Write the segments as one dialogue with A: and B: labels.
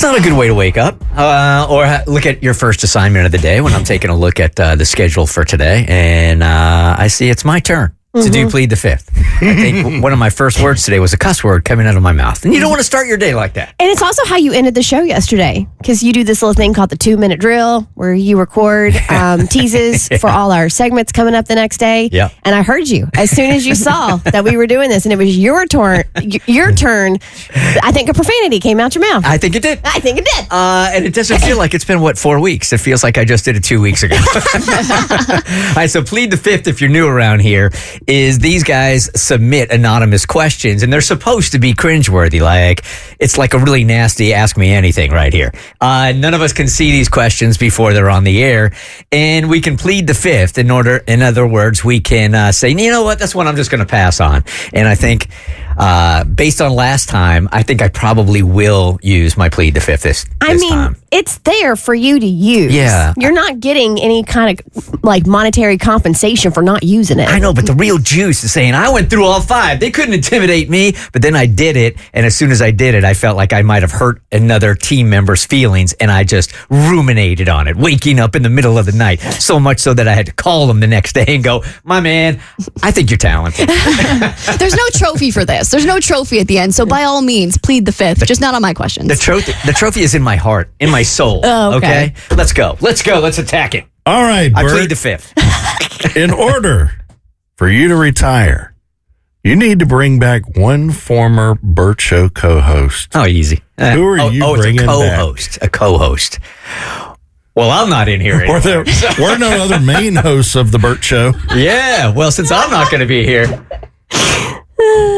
A: not a good way to wake up. Or look at your first assignment of the day when I'm taking a look at the schedule for today, and I see it's my turn to do plead the fifth. I think one of my first words today was a cuss word coming out of my mouth. And you don't want to start your day like that.
B: And it's also how you ended the show yesterday, because you do this little thing called the 2-minute drill where you record teases for all our segments coming up the next day.
A: Yeah.
B: And I heard you as soon as you saw that we were doing this, and it was your turn. I think a profanity came out your mouth.
A: I think it did.
B: I think it did.
A: And it doesn't feel like it's been, 4 weeks? It feels like I just did it 2 weeks ago. All right, so plead the fifth, if you're new around here, is these guys submit anonymous questions, and they're supposed to be cringeworthy. Like, it's like a really nasty ask me anything right here. None of us can see these questions before they're on the air, and we can plead the fifth. In other words, we can say, you know what, that's one I'm just going to pass on. And I think, based on last time, I think I probably will use my plead the fifth this time.
B: It's there for you to use.
A: Yeah.
B: You're not getting any kind of like monetary compensation for not using it.
A: I know, but the real juice is saying, I went through all 5. They couldn't intimidate me, but then I did it. And as soon as I did it, I felt like I might have hurt another team member's feelings. And I just ruminated on it, waking up in the middle of the night. So much so that I had to call them the next day and go, my man, I think you're talented.
C: There's no trophy for this. There's no trophy at the end. So by all means, plead the fifth, just not on my questions.
A: The trophy is in my heart, in my soul.
B: Oh, okay.
A: Let's go. Let's attack it.
D: All right, Bert.
A: I plead the fifth.
D: In order for you to retire, you need to bring back one former Bert Show co-host.
A: Oh, easy.
D: Who are you bringing
A: it's a co-host. Well, I'm not in here anymore.
D: We're no other main hosts of the Bert Show.
A: Yeah, well, since I'm not going to be here,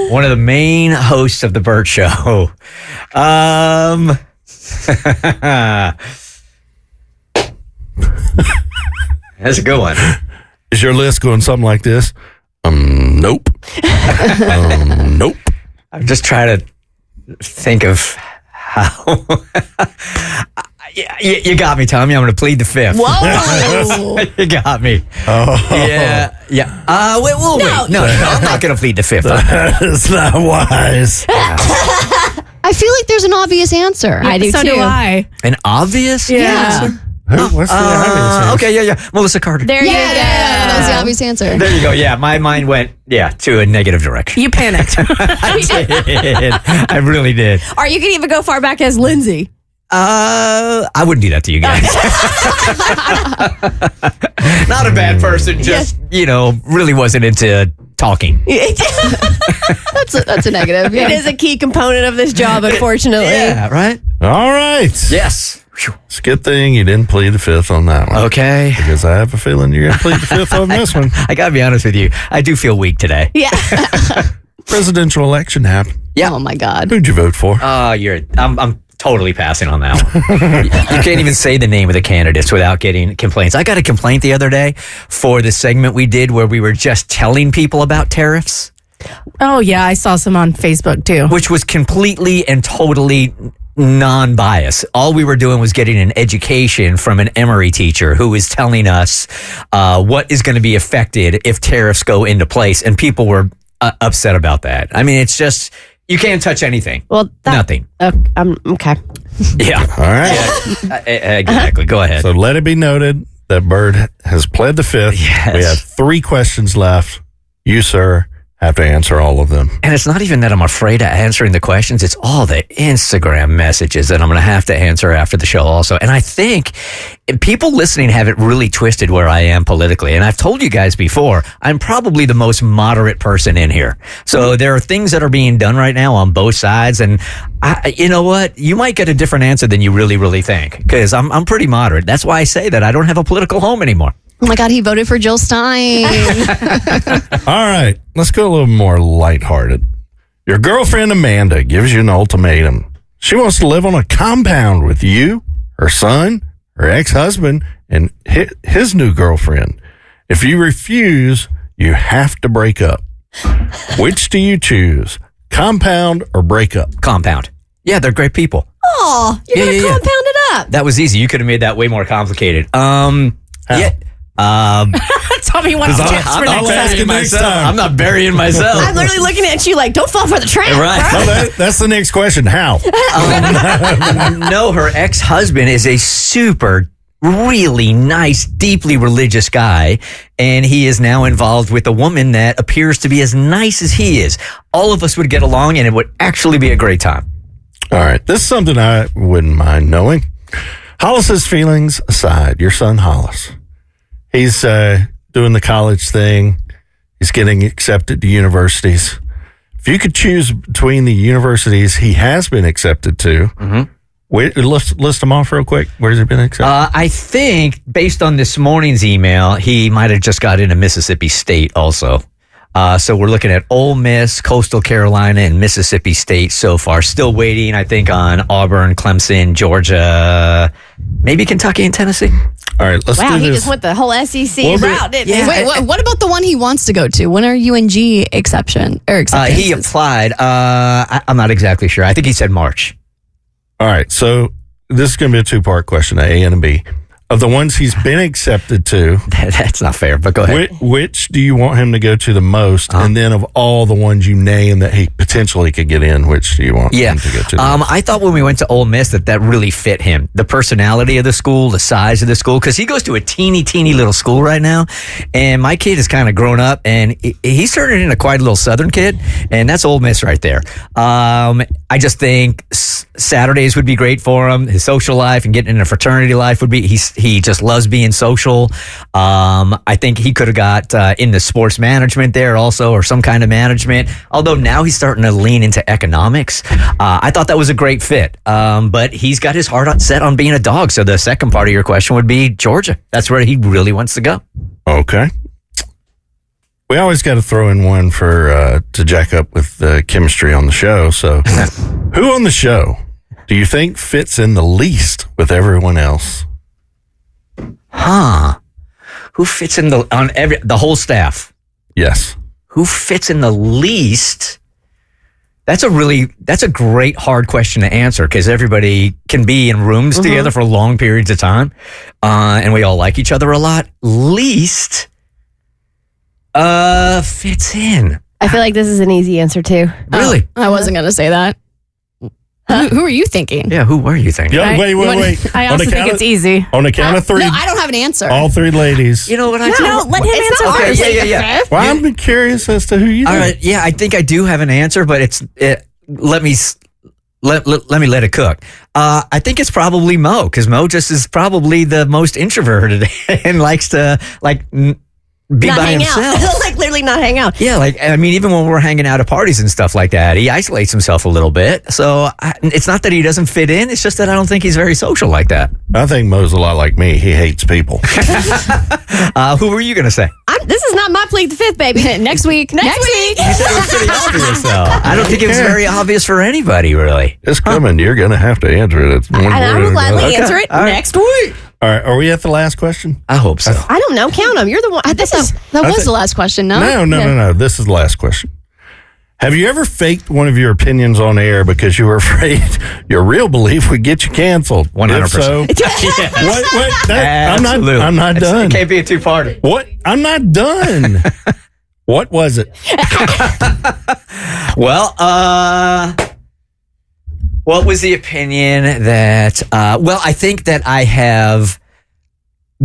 A: one of the main hosts of the Bert Show. That's a good one.
D: Is your list going something like this? Nope. Nope.
A: I'm just trying to think of how. You got me, Tommy. I'm going to plead the fifth.
B: Whoa.
A: You got me.
D: Oh.
A: Yeah. Wait. No, I'm not going to plead the fifth.
D: That's not wise.
C: I feel like there's an obvious answer.
B: I do
E: so
B: too.
E: do I.
A: An obvious answer?
D: Who? What's the obvious answer?
A: Okay, yeah. Melissa Carter.
B: There you go.
C: That was the obvious answer.
A: There you go. Yeah, my mind went, to a negative direction.
E: You panicked.
A: I did. I really did.
B: Or you can even go far back as Lindsay.
A: I wouldn't do that to you guys. Not a bad person, just, really wasn't into talking.
C: That's a negative. Yeah.
B: It is a key component of this job, unfortunately.
A: Yeah, right?
D: All right.
A: Yes.
D: It's a good thing you didn't plead the fifth on that one.
A: Okay.
D: Because I have a feeling you're going to plead the fifth on this one.
A: I got to be honest with you. I do feel weak today.
B: Yeah.
D: Presidential election happened.
A: Yeah.
C: Oh, my God.
D: Who'd you vote for?
A: I'm totally passing on that one. You can't even say the name of the candidates without getting complaints. I got a complaint the other day for the segment we did where we were just telling people about tariffs.
E: Oh, yeah. I saw some on Facebook, too.
A: Which was completely and totally non-biased. All we were doing was getting an education from an Emory teacher who was telling us what is going to be affected if tariffs go into place. And people were upset about that. I mean, it's just... You can't touch anything.
B: Well,
A: nothing.
B: Okay.
A: Yeah.
D: All right.
A: Yeah, exactly. Go ahead.
D: So let it be noted that Bert has pled the fifth.
A: Yes.
D: We have 3 questions left. You, sir, have to answer all of them.
A: And it's not even that I'm afraid of answering the questions. It's all the Instagram messages that I'm going to have to answer after the show also. And I think people listening have it really twisted where I am politically. And I've told you guys before, I'm probably the most moderate person in here. So there are things that are being done right now on both sides. And you know what? You might get a different answer than you really, really think. Because I'm pretty moderate. That's why I say that I don't have a political home anymore.
C: Oh, my God. He voted for Jill Stein.
D: All right. Let's go a little more lighthearted. Your girlfriend, Amanda, gives you an ultimatum. She wants to live on a compound with you, her son, her ex-husband, and his new girlfriend. If you refuse, you have to break up. Which do you choose? Compound or break up?
A: Compound. Yeah, they're great people.
B: Oh, you're going to compound it up.
A: That was easy. You could have made that way more complicated.
D: How?
A: Yeah.
E: Tommy wants
D: I'll-
E: tips for
D: I'll
E: next
D: ask
E: time.
D: you next time.
A: I'm not burying myself.
B: I'm literally looking at you like, don't fall for the trap.
A: Right.
D: Well, that's the next question. How?
A: No, her ex-husband is a super, really nice, deeply religious guy, and he is now involved with a woman that appears to be as nice as he is. All of us would get along, and it would actually be a great time.
D: All right. This is something I wouldn't mind knowing. Hollis's feelings aside, your son Hollis, he's doing the college thing. He's getting accepted to universities. If you could choose between the universities he has been accepted to, wait, list them off real quick. Where's he been accepted?
A: I think, based on this morning's email, he might have just got into Mississippi State also. So we're looking at Ole Miss, Coastal Carolina, and Mississippi State so far. Still waiting, I think, on Auburn, Clemson, Georgia, maybe Kentucky and Tennessee.
D: All right, let's
B: Wow,
D: do
B: he
D: this.
B: just went the whole SEC
D: Well,
B: route, didn't
A: yeah.
B: he?
C: Wait, what about the one he wants to go to? When are UNG acceptance?
A: He applied. I'm not exactly sure. I think he said March.
D: All right, so this is going to be a two-part question, A and a B. Of the ones he's been accepted to,
A: That's not fair, but go ahead.
D: which do you want him to go to the most? And then of all the ones you name that he potentially could get in, which do you want him to go to?
A: I thought when we went to Ole Miss that really fit him. The personality of the school, the size of the school, because he goes to a teeny little school right now. And my kid has kind of grown up, and he's turning into quite a little Southern kid, and that's Ole Miss right there. I just think Saturdays would be great for him. His social life and getting into a fraternity life would be, he just loves being social. I think he could have got into sports management there also, or some kind of management. Although now he's starting to lean into economics. I thought that was a great fit. But he's got his heart set on being a dog. So the second part of your question would be Georgia. That's where he really wants to go.
D: Okay. We always got to throw in one for to jack up with the chemistry on the show. So who on the show do you think fits in the least with everyone else?
A: Who fits in the whole staff?
D: Yes.
A: Who fits in the least? That's a great hard question to answer, because everybody can be in rooms together for long periods of time, and we all like each other a lot. Least fits in.
B: I feel like this is an easy answer, too.
A: Really?
C: I wasn't going to say that. Who are you thinking?
A: Yeah, who were you thinking?
D: Yeah, wait.
E: I
D: On
E: also
D: the
E: think
D: count
E: it's easy.
D: On the count of three,
C: No, I don't have an answer.
D: all three ladies.
A: You know what I
B: No,
A: do?
B: let him it's answer not
A: Okay,
B: first.
A: yeah.
D: Well, I'm curious as to who you
A: All
D: think.
A: right, yeah, I think I do have an answer, but let me let it cook. I think it's probably Mo, because Mo just is probably the most introverted and likes to be
B: Not
A: by
B: hang
A: himself.
B: out. Like, literally not hang out.
A: Yeah, even when we're hanging out at parties and stuff like that, he isolates himself a little bit. So it's not that he doesn't fit in. It's just that I don't think he's very social like that.
D: I think Mo's a lot like me. He hates people.
A: Who were you going to say?
B: This is not my plead the fifth, baby.
C: Next week.
B: Next week.
A: You said it was pretty obvious, though. I don't think it was very obvious for anybody, really.
D: It's coming. You're going to have to answer it. It's one
B: And I
D: word
B: will
D: at a
B: gladly
D: time.
B: answer it
A: All right.
B: next week.
D: All right. Are we at the last question?
A: I hope so.
B: I don't know. Count them. You're the one.
C: That was the last question, no?
D: No. This is the last question. Have you ever faked one of your opinions on air because you were afraid your real belief would get you canceled?
A: 100%.
D: If so,
A: Absolutely.
D: I'm not done.
A: It can't be a two-parter.
D: What? I'm not done. What was it?
A: Well, what was the opinion that, I think that I have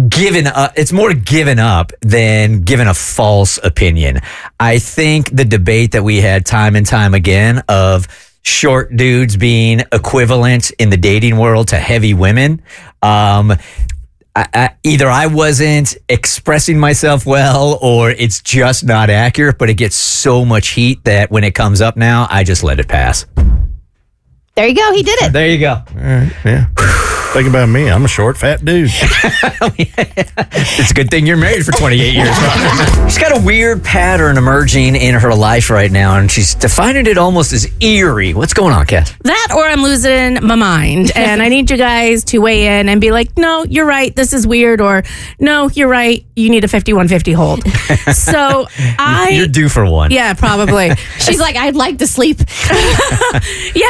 A: given up. It's more given up than given a false opinion. I think the debate that we had time and time again of short dudes being equivalent in the dating world to heavy women, either I wasn't expressing myself well, or it's just not accurate, but it gets so much heat that when it comes up now, I just let it pass.
B: There you go. He did it.
A: There you go.
D: All right. Yeah. Think about me. I'm a short, fat dude.
A: It's a good thing you're married for 28 years. She's got a weird pattern emerging in her life right now, and she's defining it almost as eerie. What's going on, Kat?
E: That, or I'm losing my mind. And I need you guys to weigh in and be like, no, you're right. This is weird. Or no, you're right. You need a 5150 hold. So
A: You're due for one.
E: Yeah, probably.
B: She's like, I'd like to sleep.
E: Yeah.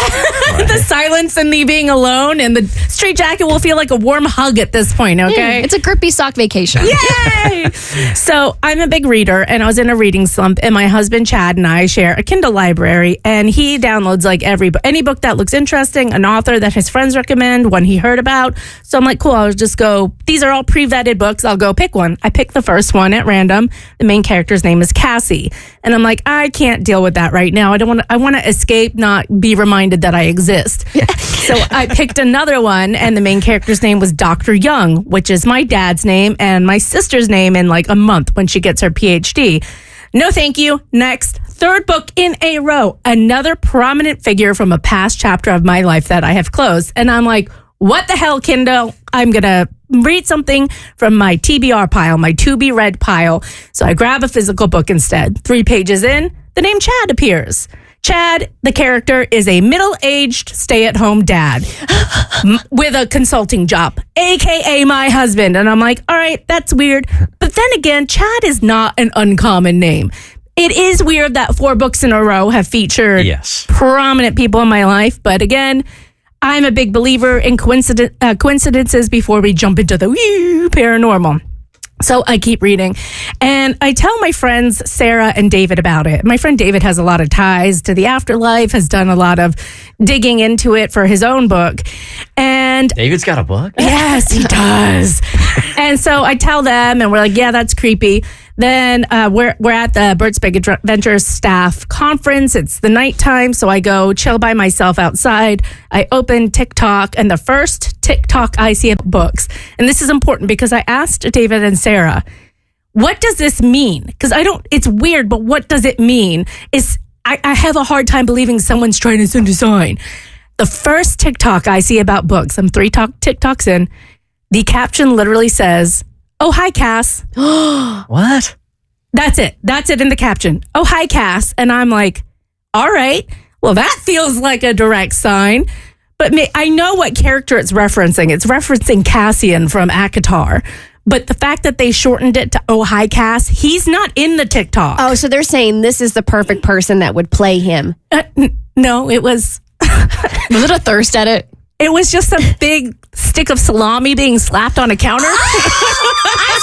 E: The silence and the being alone and the straight jacket jacket will feel like a warm hug at this point, okay?
C: It's a grippy sock vacation.
E: Yay! So I'm a big reader, and I was in a reading slump, and my husband Chad and I share a Kindle library, and he downloads like any book that looks interesting, an author that his friends recommend, one he heard about. So I'm like, cool, I'll just go, these are all pre-vetted books, I'll go pick one. I picked the first one at random. The main character's name is Cassie. And I'm like, I can't deal with that right now. I want to escape, not be reminded that I exist. So I picked another one, and the main character's name was Dr. Young, which is my dad's name and my sister's name in like a month when she gets her PhD. No, thank you. Next, third book in a row, another prominent figure from a past chapter of my life that I have closed. And I'm like, what the hell, Kindle? I'm going to read something from my TBR pile, my to be read pile. So I grab a physical book instead. 3 pages in, the name Chad appears. Chad, the character, is a middle-aged stay-at-home dad with a consulting job, a.k.a. my husband. And I'm like, all right, that's weird. But then again, Chad is not an uncommon name. It is weird that 4 books in a row have featured prominent people in my life. But again, I'm a big believer in coincidences before we jump into the paranormal. So I keep reading, and I tell my friends Sarah and David about it. My friend David has a lot of ties to the afterlife, has done a lot of digging into it for his own book. And
A: David's got a book?
E: Yes, he does. And so I tell them, and we're like, yeah, that's creepy. Then we're at the Bert's Big Adventures staff conference. It's the nighttime, so I go chill by myself outside. I open TikTok, and the first TikTok I see about books. And this is important because I asked David and Sarah, what does this mean? Because it's weird, but what does it mean? I have a hard time believing someone's trying to send a sign. The first TikTok I see about books, I'm 3 TikToks in, the caption literally says, "Oh, hi, Cass."
A: What?
E: That's it. That's it in the caption. "Oh, hi, Cass." And I'm like, all right, well, that feels like a direct sign. But I know what character it's referencing. It's referencing Cassian from ACOTAR. But the fact that they shortened it to "Oh, hi, Cass," he's not in the TikTok.
B: Oh, so they're saying this is the perfect person that would play him.
E: No, it was...
C: Was it a thirst edit?
E: It was just a big stick of salami being slapped on a counter.
B: I've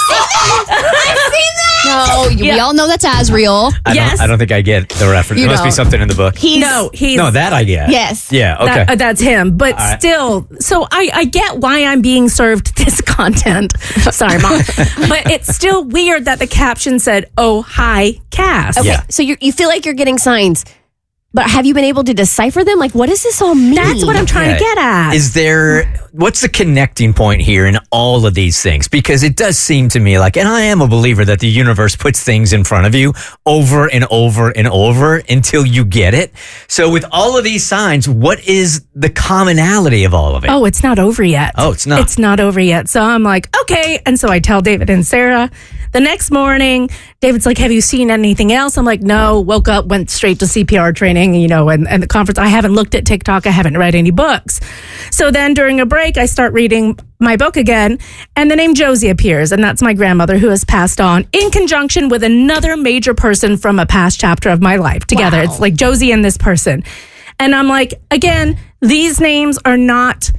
B: seen that.
C: No, we all know that's Asriel.
E: Yes.
A: I don't think I get the reference. There must be something in the book.
E: He's
A: No, that I get.
B: Yes.
A: Yeah, okay.
E: That's him. But still, so I get why I'm being served this content. Sorry, Mom. But it's still weird that the caption said, "Oh, hi, Cass."
B: Okay,
A: Yeah.
B: so you feel like you're getting signs. But have you been able to decipher them? Like, what does this all mean?
E: That's what I'm trying to get at.
A: What's the connecting point here in all of these things? Because it does seem to me like, and I am a believer that the universe puts things in front of you over and over and over until you get it. So with all of these signs, what is the commonality of all of it?
E: Oh, it's not over yet.
A: Oh, it's not.
E: It's not over yet. So I'm like, okay. And so I tell David and Sarah. The next morning, David's like, have you seen anything else? I'm like, no. Woke up, went straight to CPR training, and the conference. I haven't looked at TikTok. I haven't read any books. So then during a break, I start reading my book again, and the name Josie appears, and that's my grandmother who has passed on in conjunction with another major person from a past chapter of my life together.
B: Wow.
E: It's like Josie and this person. And I'm like, again, these names are not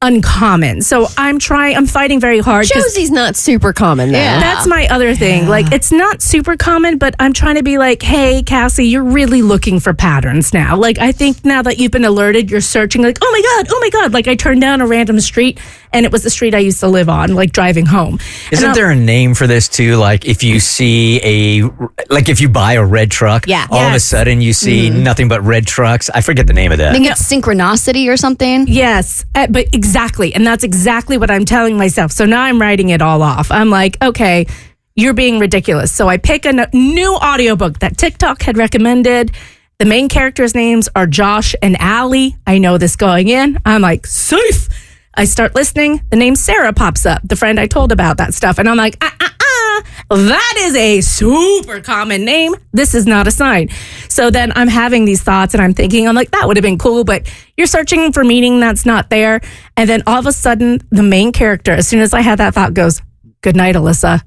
E: uncommon. So I'm fighting very hard.
B: Josie's not super common, though.
C: Yeah.
E: That's my other thing. Like, it's not super common, but I'm trying to be like, hey, Cassie, you're really looking for patterns now. Like, I think now that you've been alerted, you're searching like, oh my God. Like, I turned down a random street, and it was the street I used to live on, like driving home.
A: Isn't there a name for this too? Like if you see if you buy a red truck, all of a sudden you see nothing but red trucks. I forget the name of that.
C: I think it's synchronicity or something.
E: Yes, but exactly. And that's exactly what I'm telling myself. So now I'm writing it all off. I'm like, okay, you're being ridiculous. So I pick a new audiobook that TikTok had recommended. The main characters' names are Josh and Allie. I know this going in. I'm like, safe. I start listening. The name Sarah pops up, the friend I told about that stuff. And I'm like, that is a super common name. This is not a sign. So then I'm having these thoughts and I'm thinking, I'm like, that would have been cool, but you're searching for meaning that's not there. And then all of a sudden, the main character, as soon as I had that thought, goes, "Good night, Alyssa."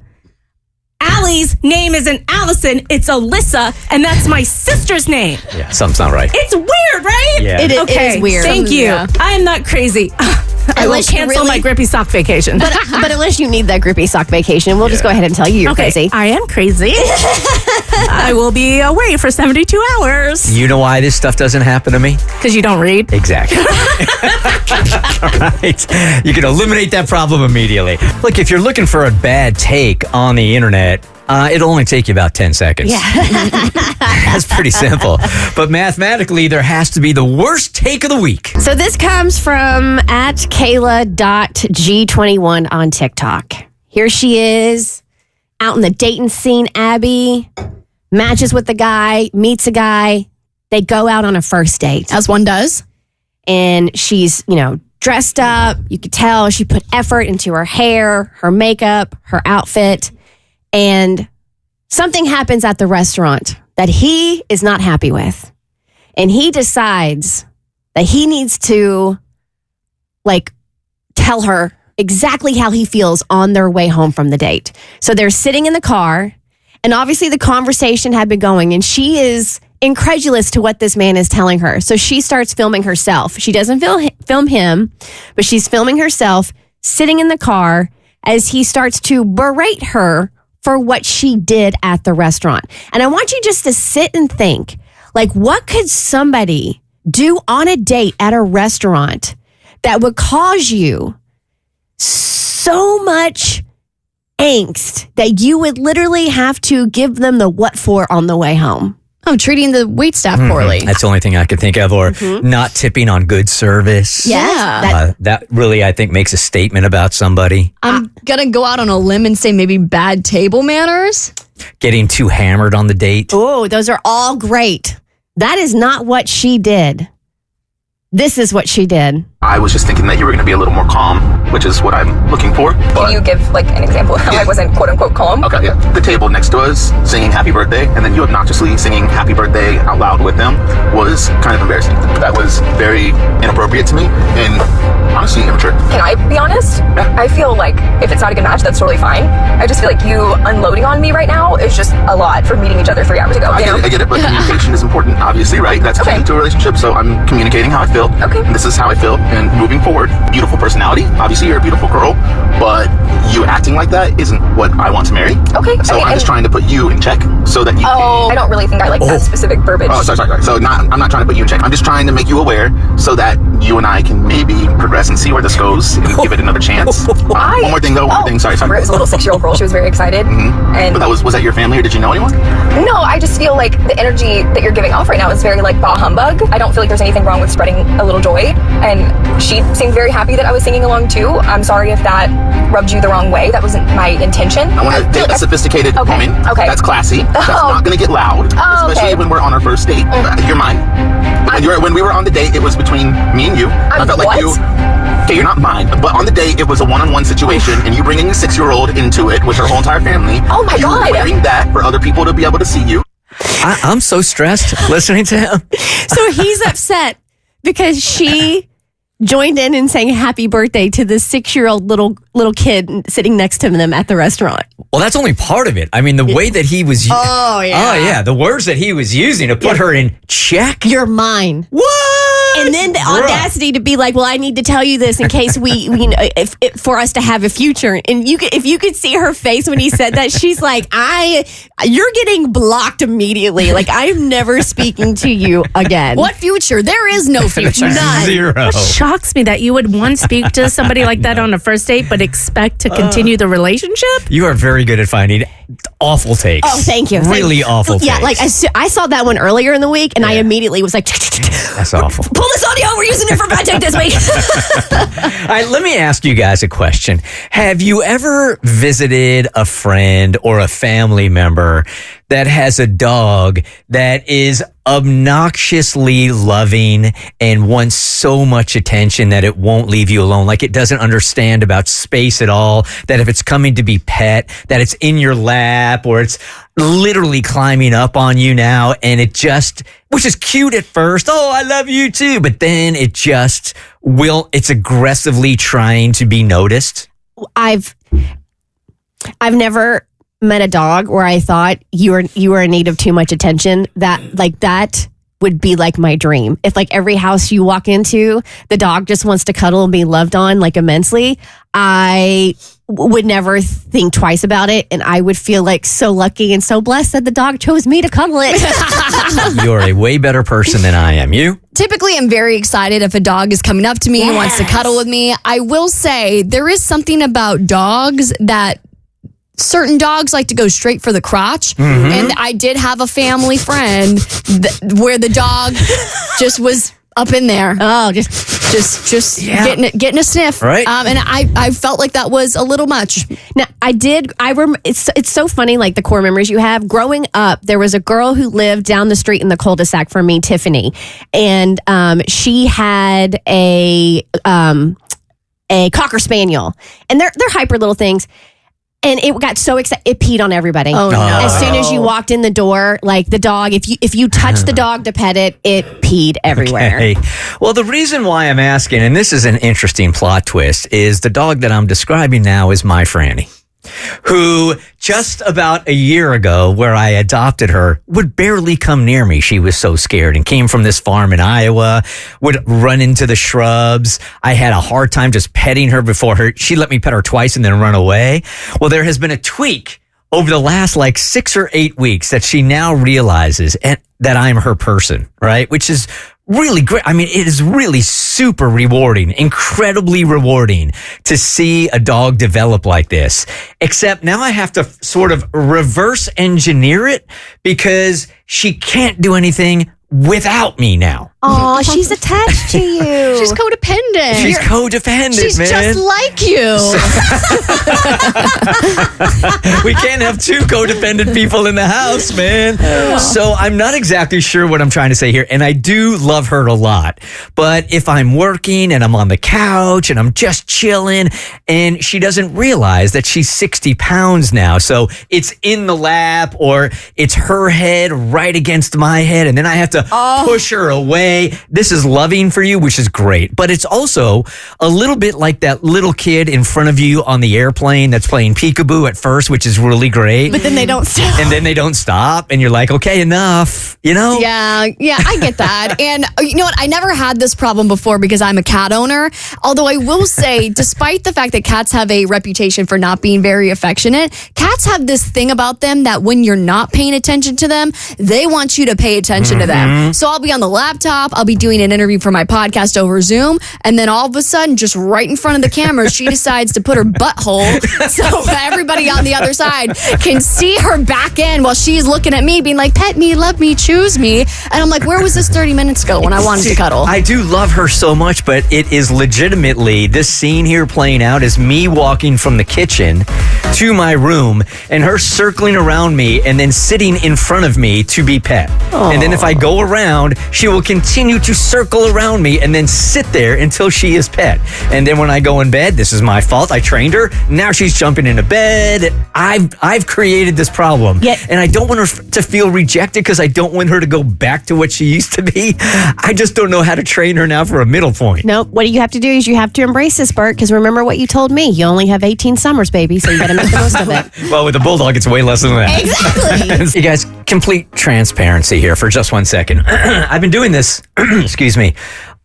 E: Allie's name isn't Allison, it's Alyssa, and that's my sister's name.
A: Yeah, something's not right.
E: It's weird, right?
A: Yeah.
B: It
E: Okay,
B: is weird.
E: Thank you.
C: Yeah.
E: I am not crazy. I will
B: Unless you
E: cancel my
B: really-
E: grippy sock vacation.
B: But unless you need that grippy sock vacation, we'll just go ahead and tell you you're
E: okay,
B: crazy.
E: I am crazy. I will be away for 72 hours.
A: You know why this stuff doesn't happen to me?
E: Because you don't read.
A: Exactly. All right. You can eliminate that problem immediately. Look, if you're looking for a bad take on the internet, it'll only take you about 10 seconds.
B: Yeah.
A: That's pretty simple. But mathematically, there has to be the worst take of the week.
B: So this comes from at Kayla.G21 on TikTok. Here she is out in the dating scene, Abby. Matches with the guy, meets a guy. They go out on a first date.
C: As one does.
B: And she's, dressed up. You could tell she put effort into her hair, her makeup, her outfit. And something happens at the restaurant that he is not happy with. And he decides that he needs to, tell her exactly how he feels on their way home from the date. So they're sitting in the car, and obviously the conversation had been going, and she is incredulous to what this man is telling her. So she starts filming herself. She doesn't film him, but she's filming herself sitting in the car as he starts to berate her for what she did at the restaurant. And I want you just to sit and think, what could somebody do on a date at a restaurant that would cause you so much angst that you would literally have to give them the what for on the way home?
C: Oh, treating the waitstaff poorly.
A: That's the only thing I could think of. Or not tipping on good service.
C: Yeah.
A: That really, I think, makes a statement about somebody.
C: I'm going to go out on a limb and say maybe bad table manners.
A: Getting too hammered on the date.
B: Oh, those are all great. That is not what she did. This is what she did.
F: I was just thinking that you were going to be a little more calm, which is what I'm looking for.
G: Can you give an example of how I wasn't quote unquote calm?
F: Okay, yeah. The table next to us singing happy birthday, and then you obnoxiously singing happy birthday out loud with them was kind of embarrassing. That was very inappropriate to me and honestly immature.
G: Can I be honest?
F: Yeah.
G: I feel like if it's not a good match, that's totally fine. I just feel like you unloading on me right now is just a lot for meeting each other 3 hours ago.
F: I get it, but communication is important, obviously, right? That's key to a relationship, so I'm communicating how I feel.
G: Okay.
F: And this is how I feel, and moving forward, beautiful personality. Obviously, you're a beautiful girl, but you acting like that isn't what I want to marry.
G: Okay.
F: So I'm just trying to put you in check so that you can...
G: I don't really think I like that specific verbiage.
F: Oh, sorry. So I'm not trying to put you in check. I'm just trying to make you aware so that you and I can maybe progress and see where this goes and give it another chance. One more thing, though. Sorry.
G: It was a little 6-year-old girl. She was very excited. And
F: But was that your family, or did you know anyone?
G: no, I just feel like the energy that you're giving off right now is very bah humbug. I don't feel like there's anything wrong with spreading a little joy. And she seemed very happy that I was singing along too. I'm sorry if that rubbed you the wrong way. That wasn't my intention.
F: I want to date a sophisticated woman.
G: Okay.
F: That's classy. That's not going to get loud. Especially when we're on our first date. You're mine. When we were on the date, it was between me and you. I felt like you... Okay, you're not mine. But on the date, it was a one-on-one situation, and you bringing a 6-year-old into it with her whole entire family.
G: Oh my God.
F: You wearing that for other people to be able to see you.
A: I'm so stressed listening to him.
B: So he's upset because she joined in and sang happy birthday to the 6-year-old little kid sitting next to them at the restaurant.
A: Well, that's only part of it. I mean, the way that he was... the words that he was using to put her in check.
B: You're mine.
A: What?
B: And then the audacity to be like, well, I need to tell you this in case for us to have a future. And if you could see her face when he said that, she's like, you're getting blocked immediately. Like, I'm never speaking to you again.
C: What future? There is no future.
B: None.
A: Zero.
E: What shocks me that you would speak to somebody like that on a first date, but expect to continue the relationship.
A: You are very good at finding awful takes.
B: Oh, thank you.
A: Really awful takes.
B: Yeah, I saw that one earlier in the week, and I immediately was like,
A: That's awful.
B: pull this audio. We're using it for bad take this week.
A: All right, let me ask you guys a question. Have you ever visited a friend or a family member that has a dog that is obnoxiously loving and wants so much attention that it won't leave you alone? Like, it doesn't understand about space at all, that if it's coming to be pet, that it's in your lap or it's literally climbing up on you now, and it just, which is cute at first, oh, I love you too, but then it just it's aggressively trying to be noticed.
B: I've never met a dog where I thought you were in need of too much attention, that would be like my dream. If like every house you walk into, the dog just wants to cuddle and be loved on like immensely, I would never think twice about it, and I would feel like so lucky and so blessed that the dog chose me to cuddle it.
A: You're a way better person than I am. You?
C: Typically, I'm very excited if a dog is coming up to me and wants to cuddle with me. I will say there is something about dogs that certain dogs like to go straight for the crotch. And I did have a family friend where the dog just was up in there.
B: Oh, just
C: getting a sniff.
A: Right.
C: And I felt like that was a little much.
B: Now, it's so funny, like the core memories you have. Growing up, there was a girl who lived down the street in the cul-de-sac from me, Tiffany, and she had a Cocker Spaniel, and they're hyper little things. And it got so excited, it peed on everybody.
C: Oh, no.
B: As soon as you walked in the door, like the dog, if you touched the dog to pet it, it peed everywhere.
A: Okay. Well, the reason why I'm asking, and this is an interesting plot twist, is the dog that I'm describing now is my Franny, who just about a year ago, where I adopted her, would barely come near me. She was so scared and came from this farm in Iowa, would run into the shrubs. I had a hard time just petting her before she let me pet her twice and then run away. Well, there has been a tweak over the last like 6 or 8 weeks that she now realizes that I'm her person, right? Which is really great. I mean, it is really super rewarding, incredibly rewarding to see a dog develop like this. Except now I have to sort of reverse engineer it because she can't do anything without me now.
B: Oh, she's attached to you.
C: She's codependent.
A: She's codependent,
C: She's
A: man.
C: just like you.
A: We can't have two codependent people in the house, man. So I'm not exactly sure what I'm trying to say here. And I do love her a lot. But if I'm working and I'm on the couch and I'm just chilling and she doesn't realize that she's 60 pounds now. So it's in the lap or it's her head right against my head. And then I have to push her away. This is loving for you, which is great. But it's also a little bit like that little kid in front of you on the airplane that's playing peekaboo at first, which is really great.
B: But then they don't stop.
A: And then they don't stop. And you're like, okay, enough, you know?
C: Yeah, I get that. And you know what? I never had this problem before because I'm a cat owner. Although I will say, despite the fact that cats have a reputation for not being very affectionate, cats have this thing about them that when you're not paying attention to them, they want you to pay attention to them. So I'll be on the laptop, I'll be doing an interview for my podcast over Zoom, and then all of a sudden, just right in front of the camera, she decides to put her butthole so everybody on the other side can see her back end while she's looking at me being like, pet me, love me, choose me. And I'm like, where was this 30 minutes ago when I wanted to cuddle?
A: I do love her so much, but it is legitimately, this scene here playing out is me walking from the kitchen to my room and her circling around me and then sitting in front of me to be pet. And then if I go around, she will continue to circle around me and then sit there until she is pet. And then when I go in bed, this is my fault. I trained her. Now she's jumping into bed. I've created this problem. And I don't want her to feel rejected because I don't want her to go back to what she used to be. I just don't know how to train her now for a middle point.
B: No, what you have to do is you have to embrace this, Bert, because remember what you told me. You only have 18 summers, baby, so you got to make the most of it.
A: Well, with a bulldog, it's way less than that.
B: Exactly.
A: You guys, complete transparency here for just 1 second. I've been doing this, excuse me,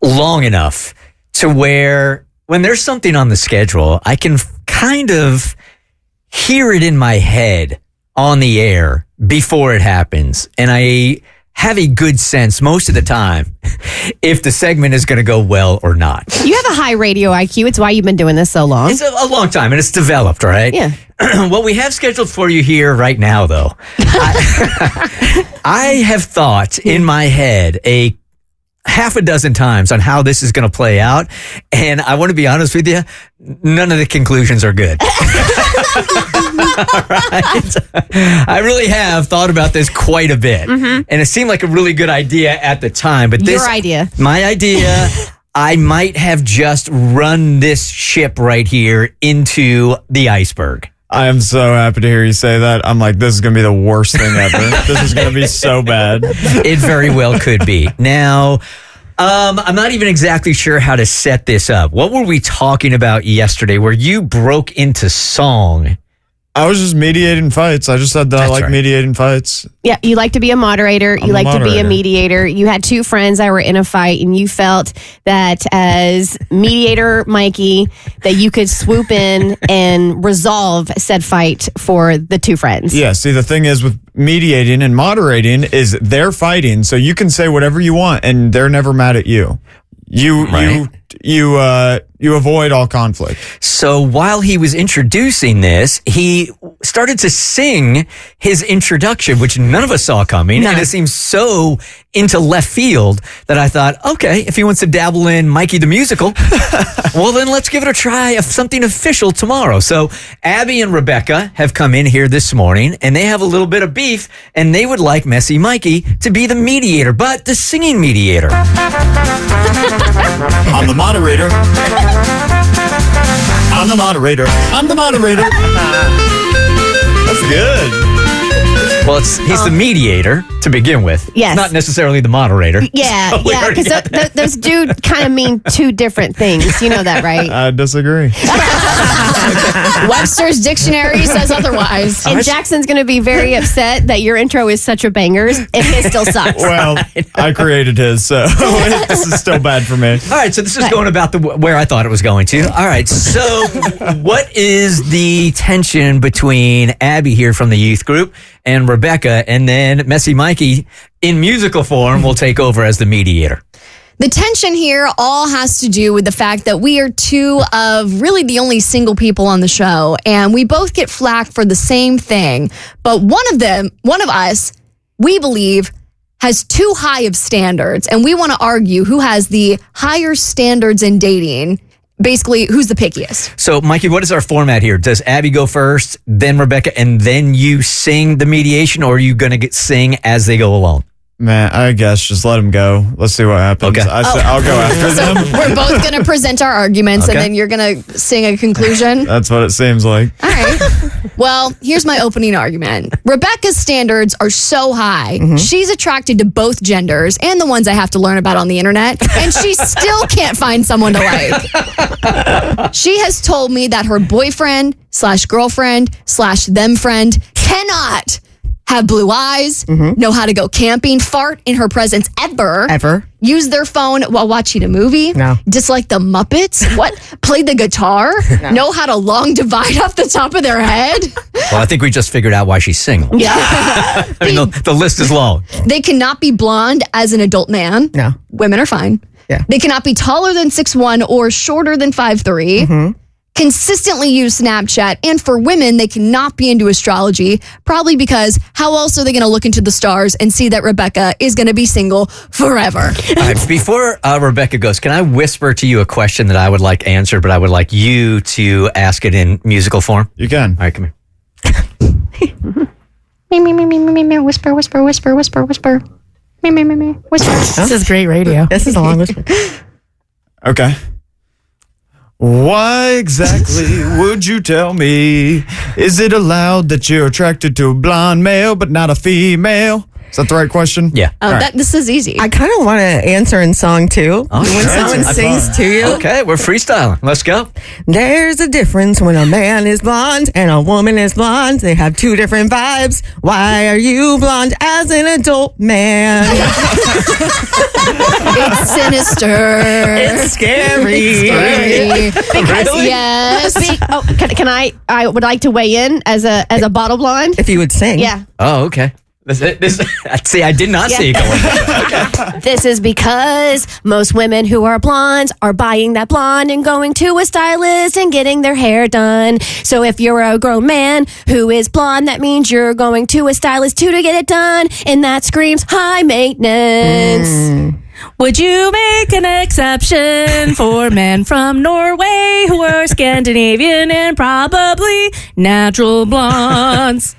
A: long enough to where when there's something on the schedule, I can kind of hear it in my head on the air before it happens. And I have a good sense most of the time if the segment is going to go well or not.
B: You have a high radio IQ. It's why you've been doing this so long.
A: It's a long time and it's developed, right?
B: Yeah.
A: What we have scheduled for you here right now, though, I have thought in my head a half a dozen times on how this is going to play out. And I want to be honest with you, none of the conclusions are good. Right? I really have thought about this quite a bit. And it seemed like a really good idea at the time. But
B: Your idea.
A: My idea, I might have just run this ship right here into the iceberg.
H: I am so happy to hear you say that. I'm like, this is going to be the worst thing ever. This is going to be so bad.
A: It very well could be. Now, I'm not even exactly sure how to set this up. What were we talking about yesterday where you broke into song
H: I was just mediating fights. I just said that I
A: That's
H: like
A: right.
H: mediating fights.
B: Yeah, you like to be a moderator. You
H: I'm a
B: like to be a
H: moderator.
B: mediator. You had two friends that were in a fight, and you felt that as mediator Mikey, that you could swoop in and resolve said fight for the two friends.
H: Yeah, see, the thing is with mediating and moderating is they're fighting, so you can say whatever you want, and they're never mad at you. You avoid all conflict.
A: So while he was introducing this, he started to sing his introduction, which none of us saw coming.
B: No.
A: And it seems so into left field that I thought, okay, if he wants to dabble in Mikey the Musical, well, then let's give it a try of something official tomorrow. So Abby and Rebecca have come in here this morning, and they have a little bit of beef, and they would like Messy Mikey to be the mediator, but the singing mediator.
I: I'm the moderator. I'm the moderator. I'm the moderator.
H: That's good.
A: Well, he's the mediator to begin with.
B: Yes.
A: Not necessarily the moderator.
B: Yeah,
A: So we
B: yeah,
A: already
B: because
A: got that.
B: those do kind of mean two different things. You know that, right?
H: I disagree.
C: Webster's dictionary says otherwise.
B: And Jackson's going to be very upset that your intro is such a banger and his still sucks.
H: Well, I created his, so this is still bad for me.
A: All right, so this is going about where I thought it was going to. All right, so what is the tension between Abby here from the youth group and Rebecca, and then Messy Mikey in musical form will take over as the mediator?
C: The tension here all has to do with the fact that we are two of really the only single people on the show, and we both get flack for the same thing. But one of us, we believe, has too high of standards, and we want to argue who has the higher standards in dating. Basically, who's the pickiest?
A: So, Mikey, what is our format here? Does Abby go first, then Rebecca, and then you sing the mediation, or are you going to sing as they go along?
H: Man, I guess just let him go. Let's see what happens.
A: Okay.
H: I'll go after
C: So
H: them.
C: we're both going to present our arguments,
A: Okay.
C: and then you're going to sing a conclusion.
H: That's what it seems like.
C: All right. Well, here's my opening argument. Rebecca's standards are so high. She's attracted to both genders and the ones I have to learn about on the internet, and she still can't find someone to like. She has told me that her boyfriend / girlfriend / them friend cannot have blue eyes, know how to go camping, fart in her presence ever, use their phone while watching a movie, dislike the Muppets, play the guitar, know how to long divide off the top of their head.
A: Well, I think we just figured out why she's single.
C: Yeah.
A: I mean, the list is long.
C: They cannot be blonde as an adult man.
J: No.
C: Women are fine.
J: Yeah.
C: They cannot be taller than 6'1" or shorter than 5'3". Consistently use Snapchat, and for women, they cannot be into astrology, probably because how else are they going to look into the stars and see that Rebecca is going to be single forever?
A: All right, before Rebecca goes, can I whisper to you a question that I would like answered, but I would like you to ask it in musical form?
H: You can.
A: All right, come here.
C: Me, whisper, whisper, whisper, whisper, whisper. Me, whisper.
E: This is great radio.
J: This is a long whisper.
H: Okay. Why exactly would you tell me? Is it allowed that you're attracted to a blonde male but not a female? Is that the right question?
A: Yeah.
C: Oh, this is easy.
J: I kind of want to answer in song too.
A: Oh,
J: when
A: sure.
J: someone
A: Have
J: sings
A: fun.
J: to you.
A: Okay, we're freestyling. Let's go.
J: There's a difference when a man is blonde and a woman is blonde. They have two different vibes. Why are you blonde as an adult man?
C: It's sinister.
J: It's scary.
C: Scary.
A: Really?
C: Yes.
B: Can I would like to weigh in as a bottle blonde.
J: If you would sing.
B: Yeah.
A: Oh, okay. This see, I did not see it going. Okay.
B: This is because most women who are blondes are buying that blonde and going to a stylist and getting their hair done. So if you're a grown man who is blonde, that means you're going to a stylist too to get it done. And that screams high maintenance.
E: Would you make an exception for men from Norway who are Scandinavian and probably natural blondes?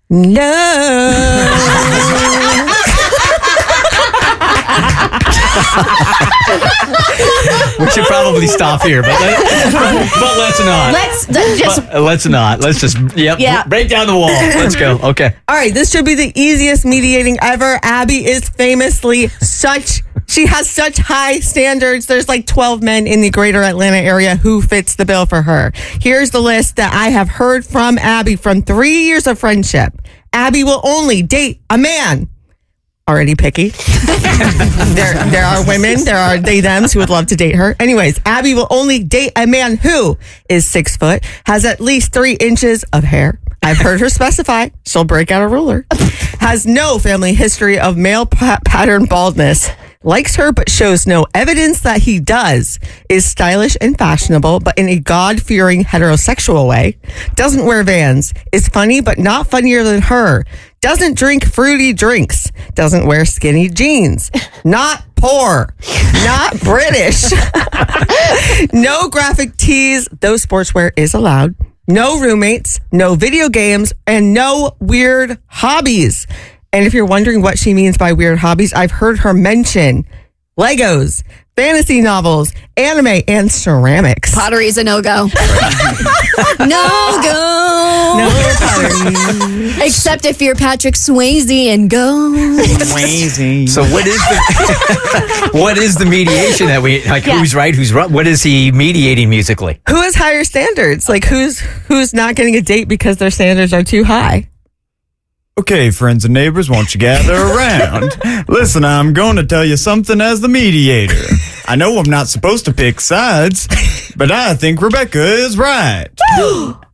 J: No.
A: We should probably stop here, but let's not. Let's just break down the wall. Let's go. Okay.
J: All right, this should be the easiest mediating ever. Abby is famously she has such high standards. There's like 12 men in the greater Atlanta area who fits the bill for her. Here's the list that I have heard from Abby from 3 years of friendship. Abby will only date a man. Already picky. There are women, there are they-thems who would love to date her. Anyways, Abby will only date a man who is 6 foot, has at least 3 inches of hair. I've heard her specify she'll break out a ruler. Has no family history of male pattern baldness. Likes her but shows no evidence that he does. Is stylish and fashionable but in a God-fearing heterosexual way. Doesn't wear Vans. Is funny but not funnier than her. Doesn't drink fruity drinks. Doesn't wear skinny jeans. Not poor. Not British. No graphic tees, though sportswear is allowed. No roommates, no video games, and no weird hobbies. And if you're wondering what she means by weird hobbies, I've heard her mention Legos, fantasy novels, anime, and ceramics.
C: Pottery is a no-go. No-go.
J: No pottery.
C: Except if you're Patrick Swayze and go.
H: Swayze.
A: So what is the mediation that we like? Who's right? Who's wrong? What is he mediating musically?
J: Who has higher standards? Like who's not getting a date because their standards are too high?
H: Okay, friends and neighbors, won't you gather around? Listen, I'm going to tell you something as the mediator. I know I'm not supposed to pick sides, but I think Rebecca is right.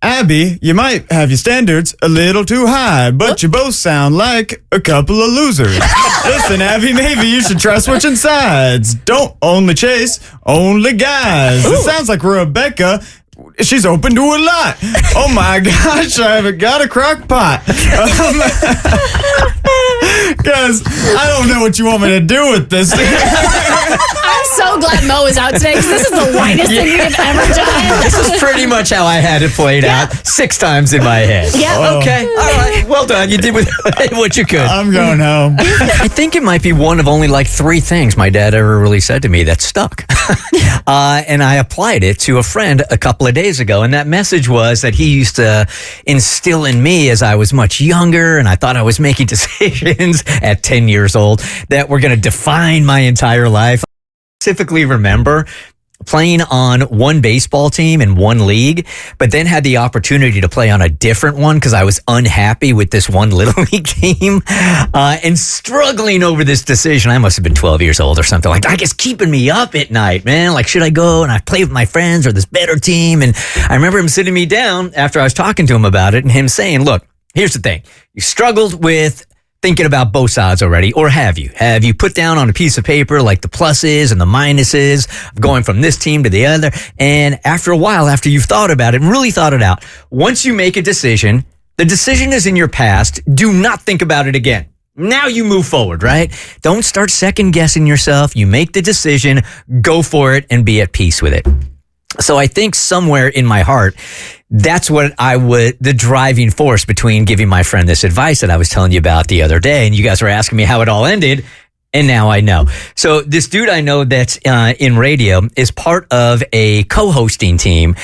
H: Abby, you might have your standards a little too high, but you both sound like a couple of losers. Listen, Abby, maybe you should try switching sides. Don't only chase, only guys. It sounds like Rebecca, she's open to a lot. Oh my gosh, I haven't got a crock pot. Guys, I don't know what you want me to do with this.
C: I'm so glad Mo is out today because this is the whitest thing we've ever done.
A: This is pretty much how I had it played out 6 times in my head.
C: Yeah.
A: Okay. All right. Well done. You did what you could.
H: I'm going home.
A: I think it might be one of only like 3 things my dad ever really said to me that stuck. And I applied it to a friend a couple of days ago. And that message was that he used to instill in me as I was much younger and I thought I was making decisions at 10 years old that were going to define my entire life. I specifically remember playing on one baseball team in one league, but then had the opportunity to play on a different one because I was unhappy with this one little league team and struggling over this decision. I must have been 12 years old or something like that. Like, it's keeping me up at night, man. Like, should I go and I play with my friends or this better team? And I remember him sitting me down after I was talking to him about it and him saying, look, here's the thing. You struggled with thinking about both sides already, or have you? Have you put down on a piece of paper like the pluses and the minuses of going from this team to the other? And after a while, after you've thought about it and really thought it out, once you make a decision, the decision is in your past. Do not think about it again. Now you move forward, right? Don't start second guessing yourself. You make the decision, go for it, and be at peace with it. So I think somewhere in my heart, that's what the driving force between giving my friend this advice that I was telling you about the other day. And you guys were asking me how it all ended. And now I know. So this dude I know that's in radio is part of a co-hosting team.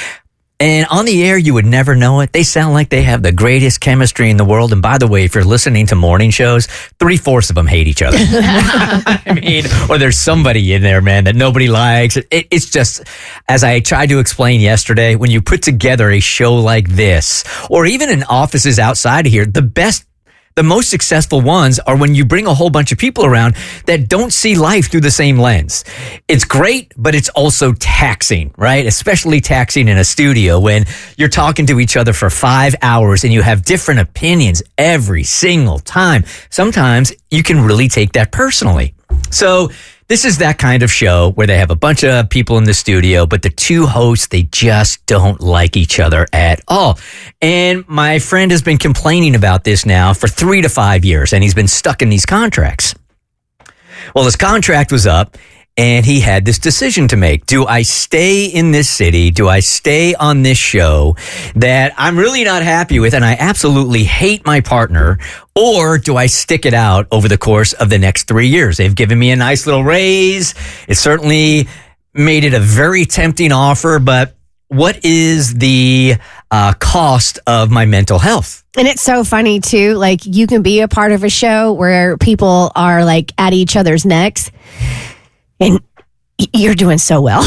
A: And on the air, you would never know it. They sound like they have the greatest chemistry in the world. And by the way, if you're listening to morning shows, 3/4 of them hate each other. I mean, or there's somebody in there, man, that nobody likes. It's just, as I tried to explain yesterday, when you put together a show like this, or even in offices outside of here, the most successful ones are when you bring a whole bunch of people around that don't see life through the same lens. It's great, but it's also taxing, right? Especially taxing in a studio when you're talking to each other for 5 hours and you have different opinions every single time. Sometimes you can really take that personally. So this is that kind of show where they have a bunch of people in the studio, but the 2 hosts, they just don't like each other at all. And my friend has been complaining about this now for 3 to 5 years, and he's been stuck in these contracts. Well, his contract was up, And he had this decision to make. Do I stay in this city? Do I stay on this show that I'm really not happy with and I absolutely hate my partner? Or do I stick it out over the course of the next 3 years? They've given me a nice little raise. It certainly made it a very tempting offer, but what is the cost of my mental health?
B: And it's so funny too. Like, you can be a part of a show where people are like at each other's necks, and you're doing so well.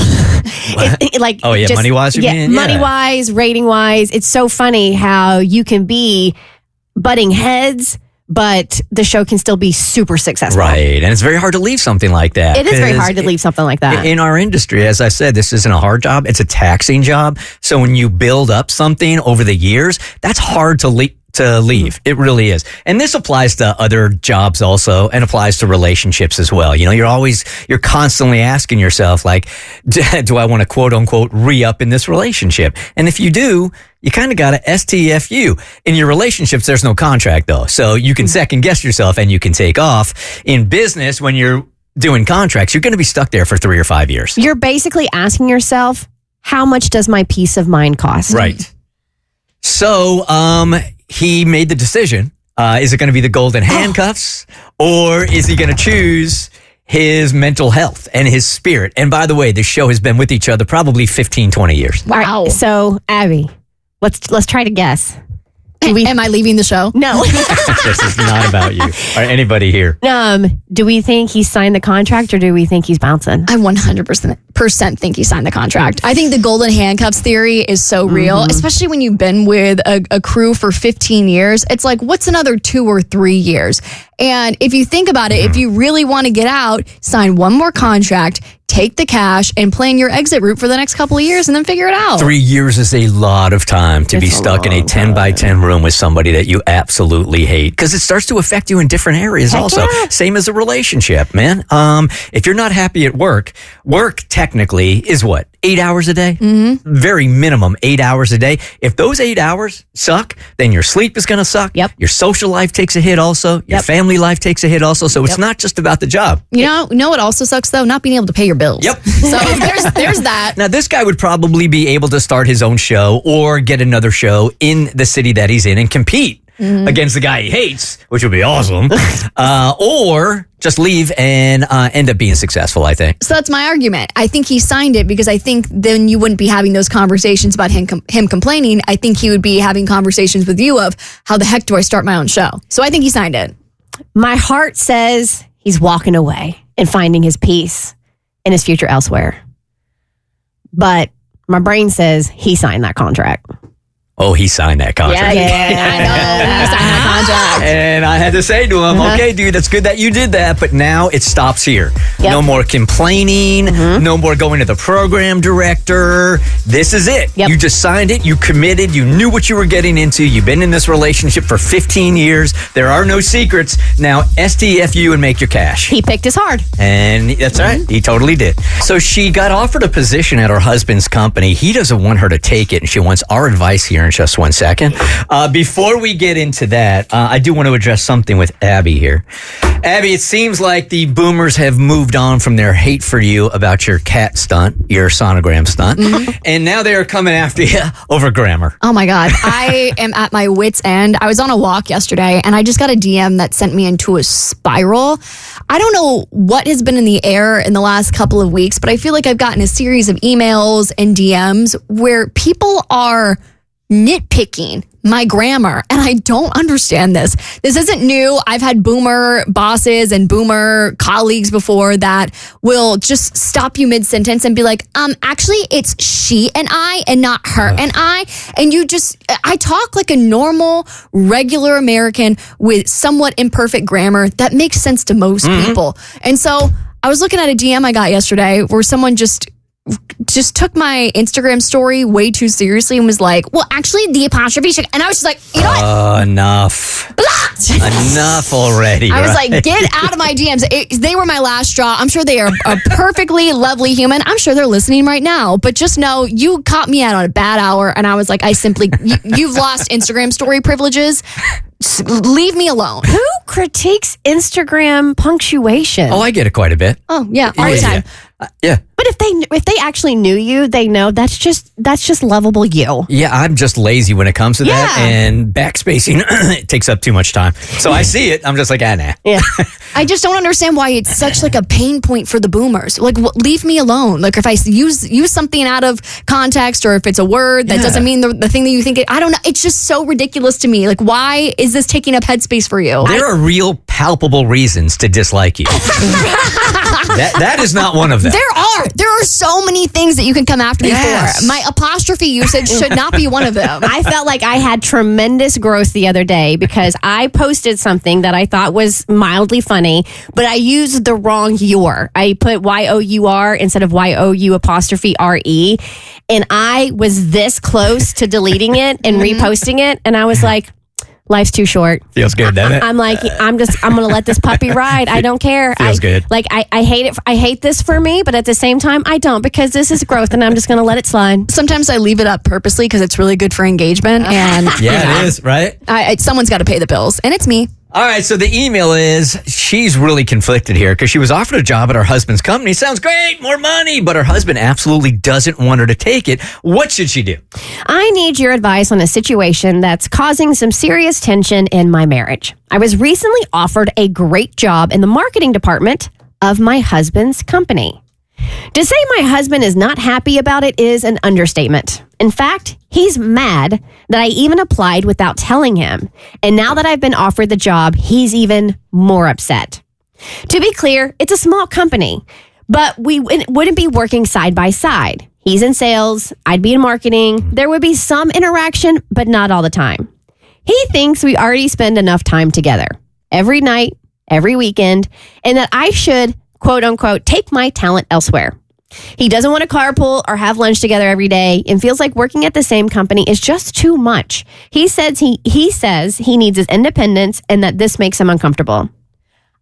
A: Money wise, you mean?
B: Money wise, rating wise. It's so funny how you can be butting heads, but the show can still be super successful.
A: Right. And it's very hard to leave something like that.
B: It is very hard to leave something like that.
A: In our industry, as I said, this isn't a hard job. It's a taxing job. So when you build up something over the years, that's hard to leave. It really is. And this applies to other jobs also, and applies to relationships as well. You know, you're constantly asking yourself, like, do I want to quote unquote re-up in this relationship? And if you do, you kind of got to STFU. In your relationships, there's no contract though. So you can second guess yourself and you can take off. In business, when you're doing contracts, you're going to be stuck there for 3 or 5 years.
B: You're basically asking yourself, how much does my peace of mind cost?
A: Right. So, he made the decision. Is it going to be the golden handcuffs, or is he going to choose his mental health and his spirit? And by the way, this show has been with each other probably 15, 20 years.
B: Wow. So, Abby, let's try to guess.
C: Am I leaving the show?
B: No.
A: This is not about you or anybody here.
B: Do we think he signed the contract, or do we think he's bouncing?
C: I 100% think he signed the contract. I think the golden handcuffs theory is so real, especially when you've been with a crew for 15 years. It's like, what's another 2 or 3 years? And if you think about it, if you really want to get out, sign one more contract, take the cash, and plan your exit route for the next couple of years, and then figure it out.
A: 3 years is a lot of time to be stuck in a 10 by 10 room with somebody that you absolutely hate, because it starts to affect you in different areas also. Yeah. Same as a relationship, man. If you're not happy at work technically is what? 8 hours a day? Mm-hmm. Very minimum 8 hours a day. If those 8 hours suck, then your sleep is going to suck.
B: Yep.
A: Your social life takes a hit also. Your family life takes a hit also. So it's not just about the job.
C: You know what also sucks though? Not being able to pay your bills.
A: Yep.
C: So there's that.
A: Now, this guy would probably be able to start his own show or get another show in the city that he's in and compete against the guy he hates, which would be awesome. Or just leave and end up being successful, I think.
C: So that's my argument. I think he signed it because I think then you wouldn't be having those conversations about him complaining. I think he would be having conversations with you of, how the heck do I start my own show? So I think he signed it.
B: My heart says he's walking away and finding his peace and his future elsewhere. But my brain says he signed that contract.
A: Oh, he signed that contract.
B: Yeah, I know. He signed that contract.
A: And I had to say to him, okay, dude, that's good that you did that, but now it stops here. Yep. No more complaining. No more going to the program director. This is it. Yep. You just signed it. You committed. You knew what you were getting into. You've been in this relationship for 15 years. There are no secrets. Now, STFU and make your cash.
B: He picked his hard.
A: And that's right. He totally did. So she got offered a position at her husband's company. He doesn't want her to take it, and she wants our advice here in just 1 second. Before we get into that, I do want to address something with Abby here. Abby, it seems like the boomers have moved on from their hate for you about your cat stunt, your sonogram stunt, and now they are coming after you over grammar.
C: Oh my God. I am at my wit's end. I was on a walk yesterday and I just got a DM that sent me into a spiral. I don't know what has been in the air in the last couple of weeks, but I feel like I've gotten a series of emails and DMs where people are nitpicking my grammar, and I don't understand this. This isn't new. I've had boomer bosses and boomer colleagues before that will just stop you mid-sentence and be like, actually, it's she and I and not her and I. And I talk like a normal, regular American with somewhat imperfect grammar that makes sense to most people. And so I was looking at a DM I got yesterday where someone just took my Instagram story way too seriously and was like, well, actually, the apostrophe should, and I was just like, you know what?
A: Enough. Enough already.
C: I was like, get out of my DMs. They were my last straw. I'm sure they are a perfectly lovely human. I'm sure they're listening right now, but just know you caught me out on a bad hour. And I was like, you've lost Instagram story privileges. Leave me alone.
B: Who critiques Instagram punctuation?
A: Oh, I get it quite a bit.
C: Oh, yeah, all the time.
A: Yeah.
B: But if they actually knew you, they know that's just lovable you.
A: Yeah, I'm just lazy when it comes to that,
B: Yeah.
A: and backspacing it takes up too much time. So I see it, I'm just like, nah.
B: Yeah.
C: I just don't understand why it's such like a pain point for the boomers. Like, leave me alone. Like, if I use something out of context, or if it's a word that doesn't mean the thing that you think I don't know. It's just so ridiculous to me. Like, why is this taking up headspace for you?
A: There are real palpable reasons to dislike you. that is not one of them.
C: There are so many things that you can come after me
A: Yes.
C: for. My apostrophe usage should not be one of them.
B: I felt like I had tremendous growth the other day because I posted something that I thought was mildly funny, but I used the wrong your. I put Y-O-U-R instead of Y-O-U''R-E. And I was this close to deleting it and reposting it. And I was like, life's too short.
A: Feels good, doesn't it?
B: I'm like, I'm going to let this puppy ride. I don't care.
A: Feels good.
B: Like, I hate it. I hate this for me, but at the same time, I don't, because this is growth and I'm just going to let it slide.
C: Sometimes I leave it up purposely because it's really good for engagement. And
A: Yeah, it is, right?
C: someone's got to pay the bills, and it's me.
A: All right, so the email is, she's really conflicted here because she was offered a job at her husband's company. Sounds great, more money, but her husband absolutely doesn't want her to take it. What should she do?
B: I need your advice on a situation that's causing some serious tension in my marriage. I was recently offered a great job in the marketing department of my husband's company. To say my husband is not happy about it is an understatement. In fact, he's mad that I even applied without telling him. And now that I've been offered the job, he's even more upset. To be clear, it's a small company, but we wouldn't be working side by side. He's in sales, I'd be in marketing. There would be some interaction, but not all the time. He thinks we already spend enough time together, every night, every weekend, and that I should, quote unquote, take my talent elsewhere. He doesn't want to carpool or have lunch together every day and feels like working at the same company is just too much. He says he needs his independence and that this makes him uncomfortable.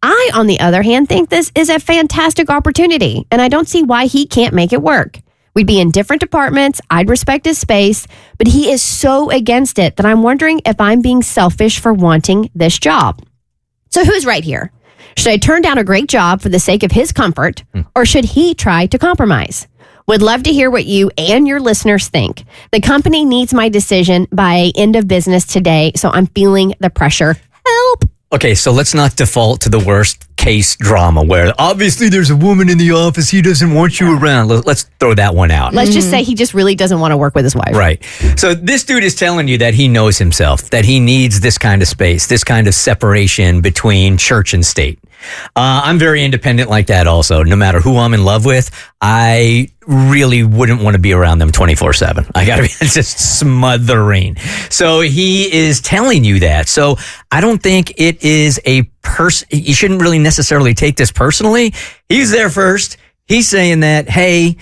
B: I, on the other hand, think this is a fantastic opportunity and I don't see why he can't make it work. We'd be in different departments. I'd respect his space, but he is so against it that I'm wondering if I'm being selfish for wanting this job. So who's right here? Should I turn down a great job for the sake of his comfort, or should he try to compromise? Would love to hear what you and your listeners think. The company needs my decision by end of business today, so I'm feeling the pressure. Help!
A: Okay, so let's not default to the worst case drama where obviously there's a woman in the office, he doesn't want you around. Let's throw that one out.
B: Let's just say he just really doesn't want to work with his wife.
A: Right. So this dude is telling you that he knows himself, that he needs this kind of space, this kind of separation between church and state. I'm very independent like that also. No matter who I'm in love with, I really wouldn't want to be around them 24/7. I gotta be just smothering. So he is telling you that. So I don't think it is a you shouldn't really necessarily take this personally. He's there first. He's saying that, hey,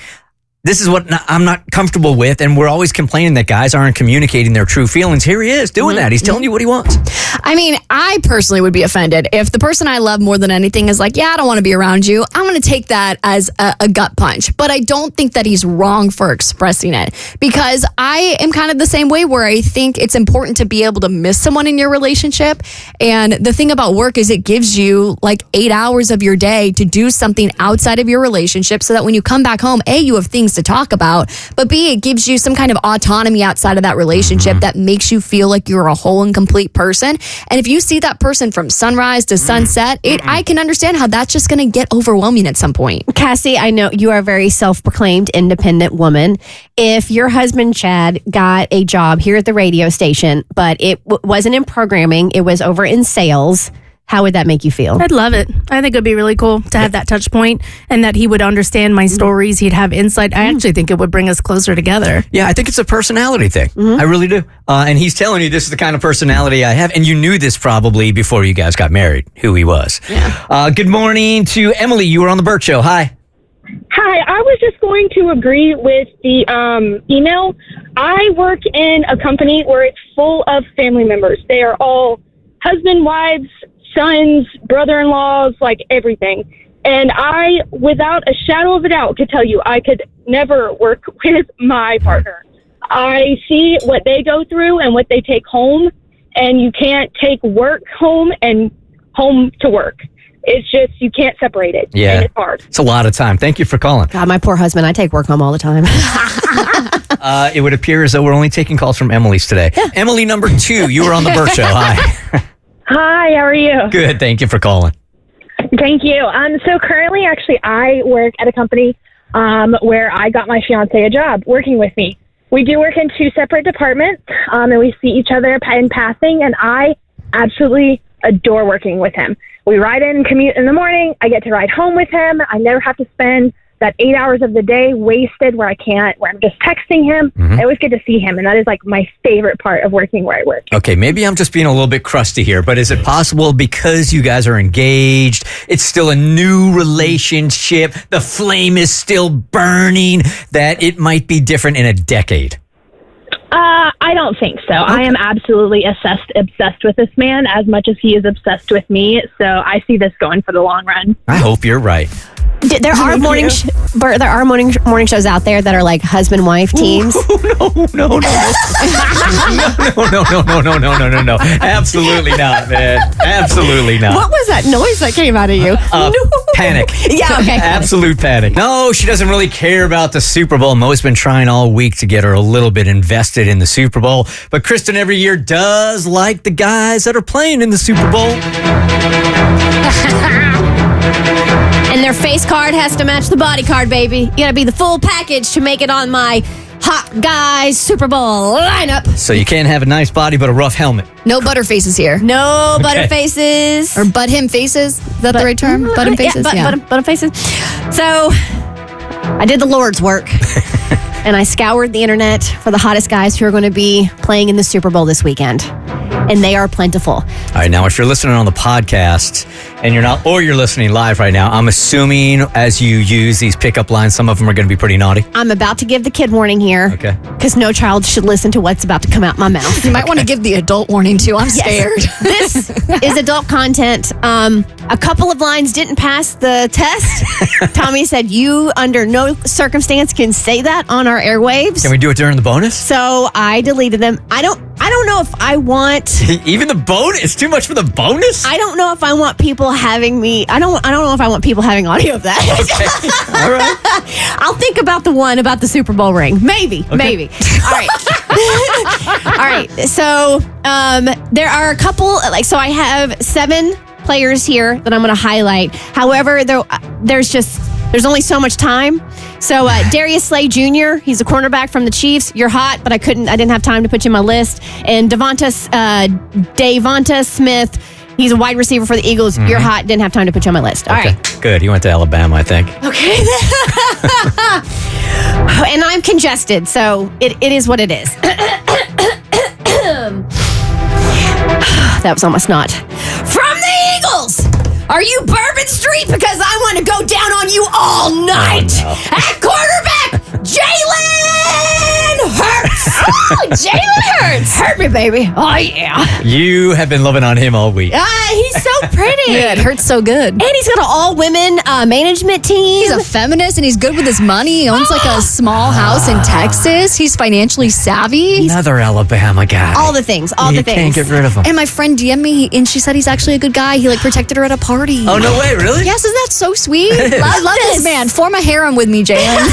A: this is what I'm not comfortable with. And we're always complaining that guys aren't communicating their true feelings. Here he is doing that. He's telling you what he wants.
C: I mean, I personally would be offended if the person I love more than anything is like, yeah, I don't want to be around you. I'm going to take that as a gut punch. But I don't think that he's wrong for expressing it, because I am kind of the same way where I think it's important to be able to miss someone in your relationship. And the thing about work is it gives you like 8 hours of your day to do something outside of your relationship so that when you come back home, A, you have things to talk about, but B, it gives you some kind of autonomy outside of that relationship that makes you feel like you're a whole and complete person. And if you see that person from sunrise to sunset, I can understand how that's just going to get overwhelming at some point.
B: Cassie, I know you are a very self-proclaimed independent woman. If your husband, Chad, got a job here at the radio station, but it wasn't in programming, it was over in sales, how would that make you feel?
E: I'd love it. I think it would be really cool to have that touch point and that he would understand my stories. He'd have insight. I actually think it would bring us closer together.
A: Yeah, I think it's a personality thing. I really do. And he's telling you this is the kind of personality I have. And you knew this probably before you guys got married, who he was. Yeah. Good morning to Emily. You were on the Bert Show. Hi.
K: Hi, I was just going to agree with the email. I work in a company where it's full of family members. They are all husband, wives, sons, brother-in-laws, like everything. And I, without a shadow of a doubt, could tell you I could never work with my partner. I see what they go through and what they take home, and you can't take work home and home to work. It's just, you can't separate it.
A: Yeah.
K: And it's hard.
A: It's a lot of time. Thank you for calling.
B: God, my poor husband. I take work home all the time.
A: It would appear as though we're only taking calls from Emily's today. Yeah. Emily number 2, you were on the Bert Show. Hi.
K: Hi, how are you?
A: Good. Thank you for calling.
K: Thank you. So currently, actually, I work at a company where I got my fiance a job working with me. We do work in 2 separate departments, and we see each other in passing, and I absolutely adore working with him. We ride in, commute in the morning. I get to ride home with him. I never have to spend that 8 hours of the day wasted where I'm just texting him. I always get to see him, and that is like my favorite part of working where I work.
A: Okay, maybe I'm just being a little bit crusty here, but is it possible because you guys are engaged, it's still a new relationship, the flame is still burning, that it might be different in a decade?
K: I don't think so. Okay. I am absolutely obsessed with this man as much as he is obsessed with me. So I see this going for the long run.
A: I hope you're right.
B: There are morning shows out there that are like husband-wife teams.
A: No. No. Absolutely not, man. Absolutely not.
B: What was that noise that came out of you?
A: Panic.
B: Yeah, okay.
A: Absolute panic. No, she doesn't really care about the Super Bowl. Mo's been trying all week to get her a little bit invested in the Super Bowl. But Kristen every year does like the guys that are playing in the Super Bowl.
B: And their face card has to match the body card, baby. You gotta be the full package to make it on my Hot Guys Super Bowl lineup.
A: So you can't have a nice body but a rough helmet.
C: No butterfaces here.
B: No butterfaces.
C: Or butt him faces. Is that the right term? Butt him faces?
B: Yeah, butt him faces. So I did the Lord's work. And I scoured the internet for the hottest guys who are going to be playing in the Super Bowl this weekend. And they are plentiful.
A: All right, now if you're listening on the podcast and you're listening live right now, I'm assuming as you use these pickup lines, some of them are going to be pretty naughty.
B: I'm about to give the kid warning here.
A: Okay.
B: Because no child should listen to what's about to come out my mouth.
C: You might want to give the adult warning too. I'm scared.
B: This is adult content. A couple of lines didn't pass the test. Tommy said, you under no circumstance can say that on our airwaves.
A: Can we do it during the bonus?
B: So I deleted them. I don't know if I want
A: even the bonus. It's too much for the bonus.
B: I don't know if I want people having me. I don't know if I want people having audio of that.
A: Okay. All right.
B: I'll think about the one about the Super Bowl ring. Maybe. All right. All right. So there are a couple. So I have 7 players here that I'm going to highlight. However, there's only so much time. So Darius Slay Jr., he's a cornerback from the Chiefs. You're hot, but I didn't have time to put you on my list. And Devonta Smith, he's a wide receiver for the Eagles. You're hot, didn't have time to put you on my list. All right.
A: Good. He went to Alabama, I think.
B: Okay. And I'm congested, so it is what it is. That was almost not. From the Eagles! Are you Bourbon Street? Because I want to go down on you all night.
A: Oh, no.
B: At quarterback, Jalen Hurts. Oh, Jalen Hurts. Hurt me, baby. Oh, yeah.
A: You have been loving on him all week.
B: He's so pretty.
C: Yeah, it hurts so good.
B: And he's got an all-women management team.
C: He's a feminist and he's good with his money. He owns like a small house in Texas. He's financially savvy.
A: Another Alabama guy.
B: All the things.
A: You can't get rid of him.
C: And my friend DM'd me and she said he's actually a good guy. He protected her at a party.
A: Oh, no way, really?
C: Yes, isn't that so sweet? I love this man. Form a harem with me, Jalen.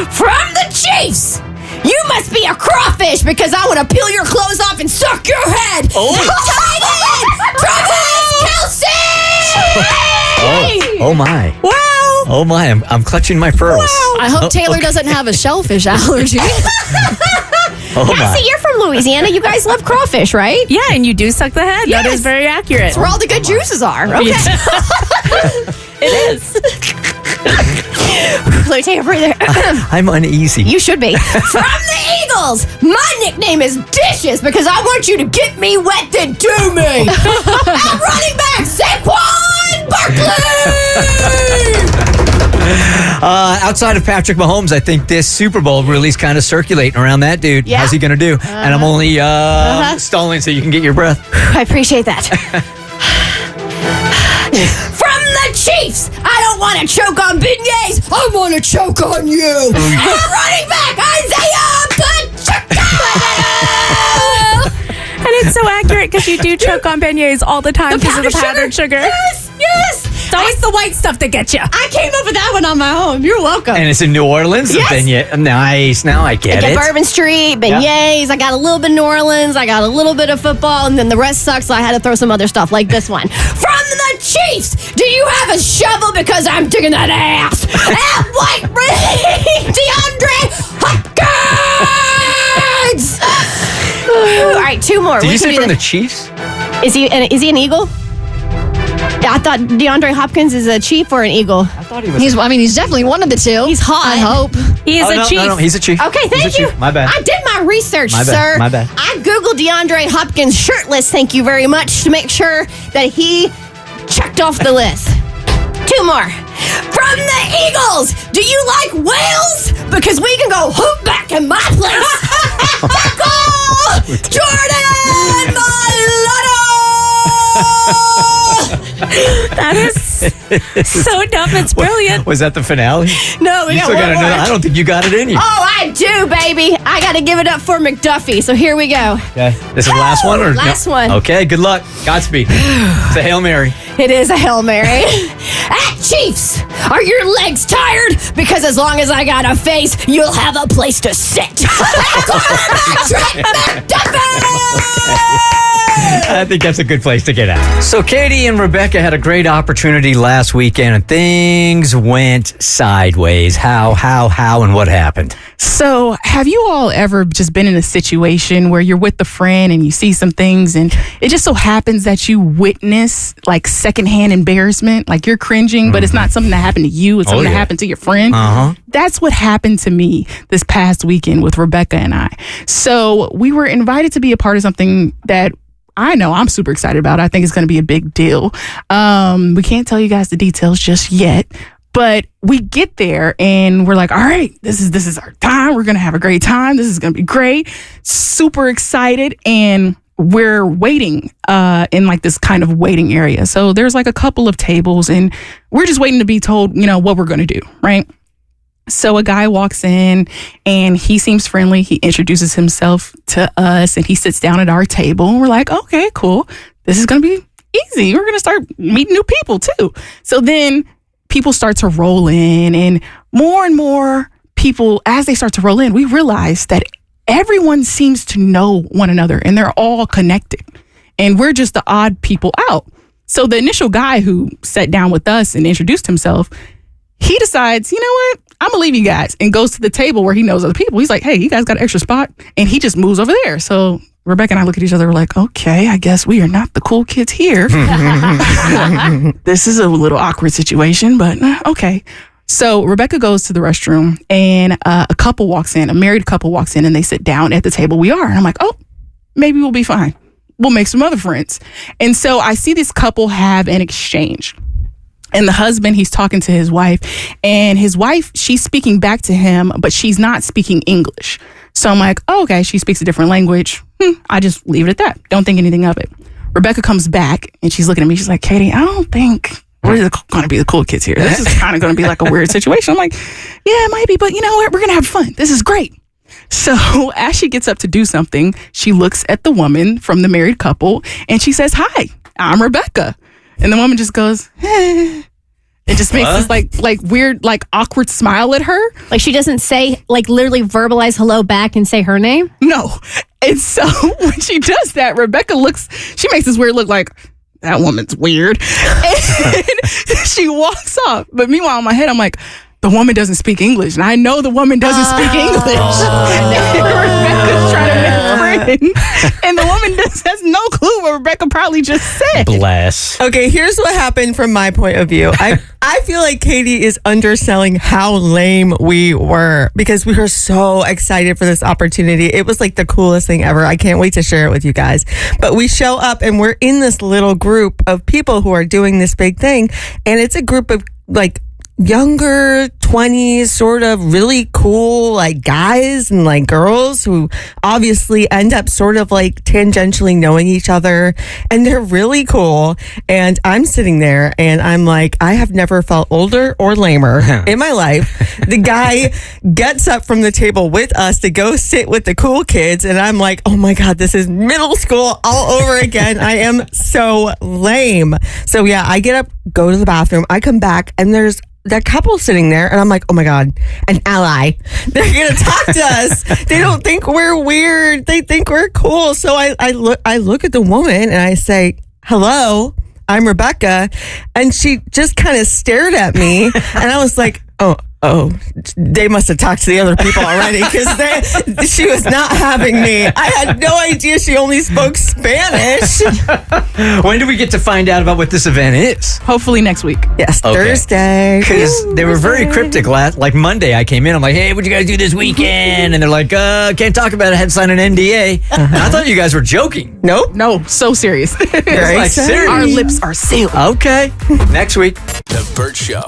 B: From the Chiefs, you must be a crawfish because I want to peel your clothes off and suck your head.
A: Oh.
B: Travis Kelce!
A: Oh, my.
B: Wow.
A: Oh, my. I'm clutching my pearls.
B: Wow.
C: I hope Taylor doesn't have a shellfish allergy.
A: Oh, my.
B: See, you're from Louisiana. You guys love crawfish, right?
E: Yeah, and you do suck the head.
B: Yes.
E: That is very accurate.
B: That's where all the good juices are. Okay.
E: It is.
B: Let me take a breather.
A: I'm uneasy.
B: You should be. From the Eagles, my nickname is Dishes because I want you to get me wet then do me. I'm running back, Saquon Barkley.
A: Outside of Patrick Mahomes, I think this Super Bowl really is kind of circulating around that dude.
B: Yeah.
A: How's he going to do? And I'm only stalling so you can get your breath.
B: I appreciate that. From the Chiefs, I don't want to choke on beignets. I want to choke on you. I'm running back, Isaiah Pacheco.
E: right, because you do choke on beignets all the time because of the powdered sugar.
B: Yes.
E: It's always the white stuff that gets you.
B: I came up with that one on my own. You're welcome.
A: And it's in New Orleans.
B: Yes.
A: The beignet. Nice. Now I get it.
B: Bourbon Street, beignets. I got a little bit of New Orleans. I got a little bit of football, and then the rest sucks. So I had to throw some other stuff like this one. From the Chiefs, do you have a shovel? Because I'm digging that ass. At White Ring, DeAndre Hopkins. All right, two more.
A: Did you say from the Chiefs?
B: Is he an Eagle? Yeah, I thought DeAndre Hopkins is a Chief or an Eagle.
A: I thought he was.
C: He's definitely one of the two.
B: He's hot.
C: I hope.
E: He is a Chief.
A: No, he's a Chief.
B: Okay, thank you.
A: My bad.
B: I did my research,
A: My bad,
B: sir.
A: my bad.
B: I Googled DeAndre Hopkins shirtless, thank you very much, to make sure that he checked off the list. Two more. From the Eagles, do you like whales? Because we can go hoop back in my place. Tackle! Jordan Mailata!
E: That is so dumb. It's brilliant.
A: Was that the finale?
B: No, we
A: You
B: got
A: still
B: one
A: got
B: more.
A: another. I don't think you got it in you.
B: Oh, I do, baby. I got to give it up for McDuffie. So here we go.
A: Okay. This is the last one, or
B: Last
A: no?
B: one.
A: Okay. Good luck. Godspeed. It's a Hail Mary.
B: It is a Hail Mary. At Chiefs, are your legs tired? Because as long as I got a face, you'll have a place to sit. Trent McDuffie!
A: I think that's a good place to get out. So Katie and Rebecca had a great opportunity last weekend, and things went sideways. How, and what happened?
L: So, have you all ever just been in a situation where you're with a friend and you see some things, and it just so happens that you witness like secondhand embarrassment, like you're cringing, but it's not something that happened to you, it's something that happened to your friend? That's what happened to me this past weekend with Rebecca and I. So, we were invited to be a part of something that I know I'm super excited about. I think it's going to be a big deal. We can't tell you guys the details just yet, but we get there and we're like, all right, this is our time. We're going to have a great time. This is going to be great. Super excited. And we're waiting in like this kind of waiting area. So there's like a couple of tables and we're just waiting to be told, what we're going to do, right? So a guy walks in and he seems friendly. He introduces himself to us and he sits down at our table and we're like, okay, cool. This is going to be easy. We're going to start meeting new people too. So then people start to roll in and more people, as they start to roll in, we realize that everyone seems to know one another and they're all connected and we're just the odd people out. So the initial guy who sat down with us and introduced himself, he decides, you know what? I'm going to leave you guys, and goes to the table where he knows other people. He's like, hey, you guys got an extra spot? And he just moves over there. So Rebecca and I look at each other. We're like, okay, I guess we are not the cool kids here. This is a little awkward situation, but okay. So Rebecca goes to the restroom and a couple walks in, a married couple walks in, and they sit down at the table we are. And I'm like, oh, maybe we'll be fine. We'll make some other friends. And so I see this couple have an exchange. And the husband, he's talking to his wife, and his wife, she's speaking back to him, but she's not speaking English. So I'm like, oh, okay, she speaks a different language. I just leave it at that. Don't think anything of it. Rebecca comes back and she's looking at me. She's like, Katie, I don't think we're going to be the cool kids here. This is kind of going to be like a weird situation. I'm like, yeah, it might be, but you know what? We're going to have fun. This is great. So as she gets up to do something, she looks at the woman from the married couple and she says, hi, I'm Rebecca. And the woman just goes, eh. It just makes this like weird, like awkward smile at her.
B: Like she doesn't say, like literally verbalize hello back and say her name?
L: No. And so when she does that, Rebecca she makes this weird look like, that woman's weird. And she walks off. But meanwhile, in my head, I'm like, the woman doesn't speak English. And I know the woman doesn't speak English. Rebecca's trying to make friends. And the woman has no clue what Rebecca probably just said.
A: Bless.
J: Okay, here's what happened from my point of view. I feel like Katie is underselling how lame we were because we were so excited for this opportunity. It was like the coolest thing ever. I can't wait to share it with you guys. But we show up and we're in this little group of people who are doing this big thing. And it's a group of like younger 20s, sort of really cool, like guys and like girls who obviously end up sort of like tangentially knowing each other, and they're really cool. And I'm sitting there and I'm like, I have never felt older or lamer in my life. The guy gets up from the table with us to go sit with the cool kids, and I'm like, oh my God, this is middle school all over again. I am so lame. So yeah, I get up, go to the bathroom, I come back, and there's that couple sitting there, and I'm like, oh my God, an ally. They're gonna talk to us. They don't think we're weird. They think we're cool. So I look at the woman and I say, hello, I'm Rebecca. And she just kind of stared at me, and I was like, oh, they must have talked to the other people already, because she was not having me. I had no idea she only spoke Spanish.
A: When do we get to find out about what this event is?
L: Hopefully next week.
J: Yes,
A: Okay.
J: Thursday.
A: Because they were very cryptic like Monday I came in, I'm like, hey, what'd you guys do this weekend? And they're like, can't talk about it, I had to sign an NDA. And I thought you guys were joking.
J: Nope.
L: No, so serious.
A: It's like, serious.
L: Our lips are sealed.
A: Okay, next week.
I: The Bert Show.